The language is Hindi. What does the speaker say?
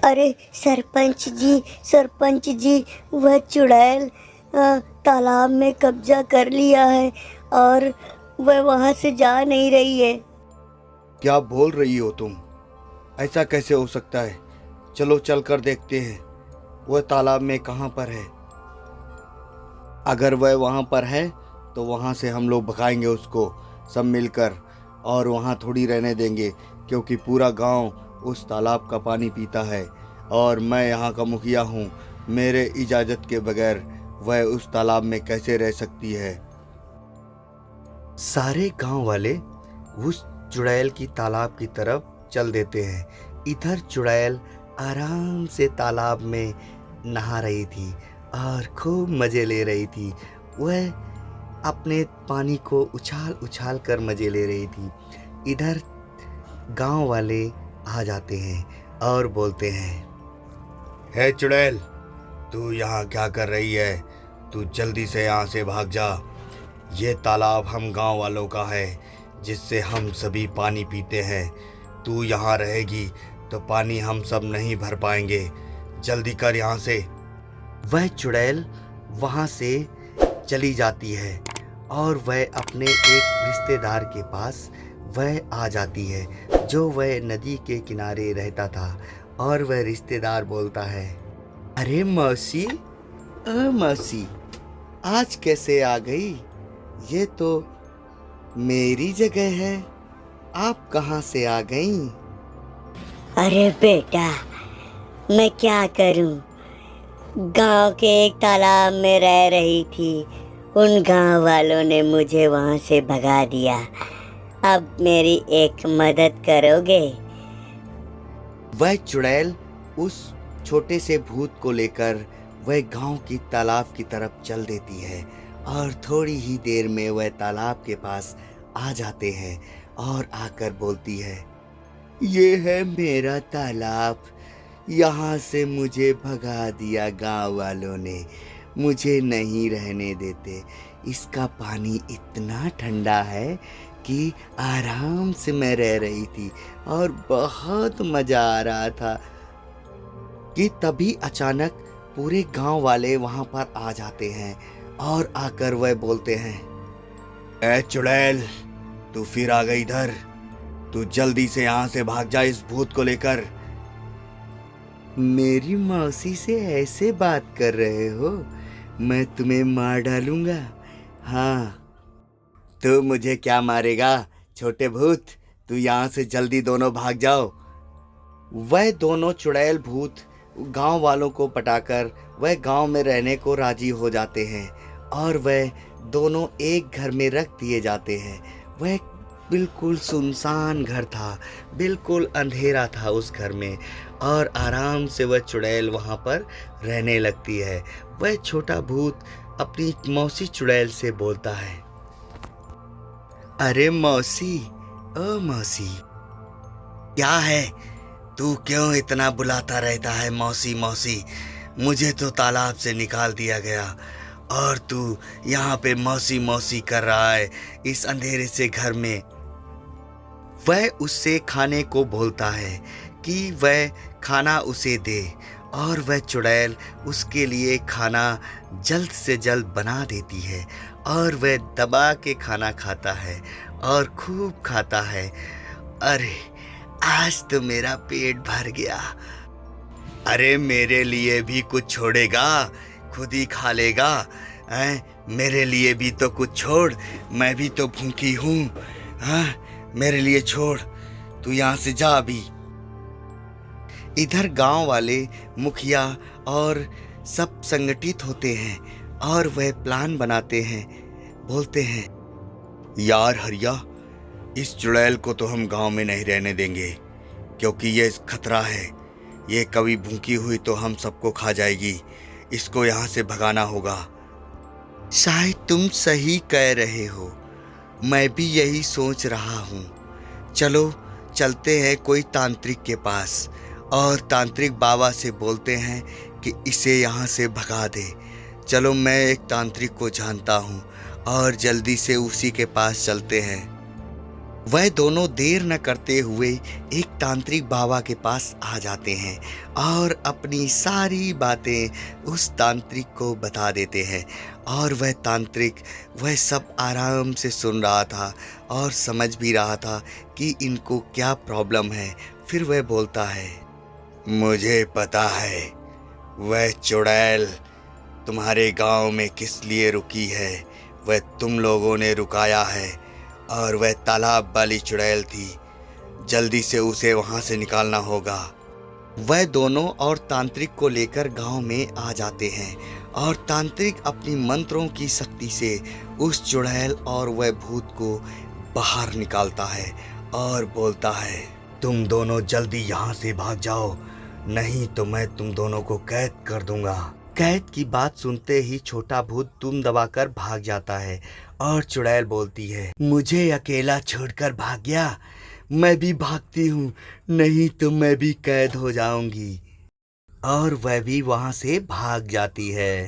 अरे सरपंच जी, वह चुड़ैल तालाब में कब्जा कर लिया है और वह वहाँ से जा नहीं रही है। क्या बोल रही हो तुम? ऐसा कैसे हो सकता है? चलो चल कर देखते हैं वह तालाब में कहाँ पर है। अगर वह वहाँ पर है तो वहाँ से हम लोग भगाएंगे उसको सब मिलकर, और वहाँ थोड़ी रहने देंगे, क्योंकि पूरा गांव उस तालाब का पानी पीता है और मैं यहाँ का मुखिया हूँ। मेरे इजाज़त के बगैर वह उस तालाब में कैसे रह सकती है। सारे गांव वाले उस चुड़ैल की तालाब की तरफ चल देते हैं। इधर चुड़ैल आराम से तालाब में नहा रही थी और खूब मज़े ले रही थी। वह अपने पानी को उछाल उछाल कर मज़े ले रही थी। इधर गांव वाले आ जाते हैं और बोलते हैं, हे चुड़ैल, तू यहाँ क्या कर रही है? तू जल्दी से यहाँ से भाग जा। ये तालाब हम गांव वालों का है, जिससे हम सभी पानी पीते हैं। तू यहाँ रहेगी तो पानी हम सब नहीं भर पाएंगे। जल्दी कर यहाँ से। वह चुड़ैल वहाँ से चली जाती है और वह अपने एक रिश्तेदार के पास वह आ जाती है, जो वह नदी के किनारे रहता था। और वह रिश्तेदार बोलता है, अरे मौसी, मौसी, आज कैसे आ गई? ये तो मेरी जगह है, आप कहाँ से आ गई? अरे बेटा, मैं क्या करूं? गांव के एक तालाब में रह रही थी, उन गांव वालों ने मुझे वहां से भगा दिया। अब मेरी एक मदद करोगे? वह चुड़ैल उस छोटे से भूत को लेकर वह गांव की तालाब की तरफ चल देती है और थोड़ी ही देर में वह तालाब के पास आ जाते हैं और आकर बोलती है, ये है मेरा तालाब। यहाँ से मुझे भगा दिया गांव वालों ने, मुझे नहीं रहने देते। इसका पानी इतना ठंडा है कि आराम से मैं रह रही थी और बहुत मज़ा आ रहा था कि तभी अचानक पूरे गांव वाले वहां पर आ जाते हैं और आकर वह बोलते हैं, ए चुड़ैल, तू फिर आ गई इधर। तू जल्दी से यहाँ से भाग जा इस भूत को लेकर। मेरी मौसी से ऐसे बात कर रहे हो? मैं तुम्हें मार डालूंगा। हाँ, तू मुझे क्या मारेगा छोटे भूत? तू यहाँ से जल्दी दोनों भाग जाओ। वह दोनों चुड़ैल भूत गांव वालों को पटाकर वह गांव में रहने को राजी हो जाते हैं और वह दोनों एक घर में रख दिए जाते हैं। वह बिल्कुल सुनसान घर था, बिल्कुल अंधेरा था उस घर में, और आराम से वह चुड़ैल वहाँ पर रहने लगती है। वह छोटा भूत अपनी मौसी चुड़ैल से बोलता है, अरे मौसी, ओ मौसी, क्या है? तू क्यों इतना बुलाता रहता है मौसी मौसी? मुझे तो तालाब से निकाल दिया गया और तू यहाँ पे मौसी मौसी कर रहा है इस अंधेरे से घर में। वह उससे खाने को बोलता है कि वह खाना उसे दे, और वह चुड़ैल उसके लिए खाना जल्द से जल्द बना देती है और वह दबा के खाना खाता है और खूब खाता है। अरे आज तो मेरा पेट भर गया। अरे मेरे लिए भी कुछ छोड़ेगा? खुद ही खा लेगा? मेरे लिए भी तो कुछ छोड़, मैं भी तो भूखी हूँ। मेरे लिए छोड़, तू यहाँ से जा अभी। इधर गांव वाले मुखिया और सब संगठित होते हैं और वह प्लान बनाते हैं। बोलते हैं, यार हरिया, इस चुड़ैल को तो हम गांव में नहीं रहने देंगे, क्योंकि ये खतरा है। ये कभी भूखी हुई तो हम सबको खा जाएगी। इसको यहाँ से भगाना होगा। शायद तुम सही कह रहे हो, मैं भी यही सोच रहा हूँ। चलो चलते हैं कोई तांत्रिक के पास और तांत्रिक बाबा से बोलते हैं कि इसे यहाँ से भगा दे। चलो, मैं एक तांत्रिक को जानता हूँ और जल्दी से उसी के पास चलते हैं। वह दोनों देर न करते हुए एक तांत्रिक बाबा के पास आ जाते हैं और अपनी सारी बातें उस तांत्रिक को बता देते हैं। और वह तांत्रिक वह सब आराम से सुन रहा था और समझ भी रहा था कि इनको क्या प्रॉब्लम है। फिर वह बोलता है, मुझे पता है वह चुड़ैल तुम्हारे गांव में किस लिए रुकी है। वह तुम लोगों ने रुकाया है और वह तालाब वाली चुड़ैल थी। जल्दी से उसे वहां से निकालना होगा। वह दोनों और तांत्रिक को लेकर गांव में आ जाते हैं और तांत्रिक अपनी मंत्रों की शक्ति से उस चुड़ैल और वह भूत को बाहर निकालता है और बोलता है, तुम दोनों जल्दी यहाँ से भाग जाओ, नहीं तो मैं तुम दोनों को कैद कर दूंगा। कैद की बात सुनते ही छोटा भूत दुम दबाकर भाग जाता है और चुड़ैल बोलती है, मुझे अकेला छोड़कर भाग गया, मैं भी भागती हूँ, नहीं तो मैं भी कैद हो जाऊंगी। और वह भी वहां से भाग जाती है।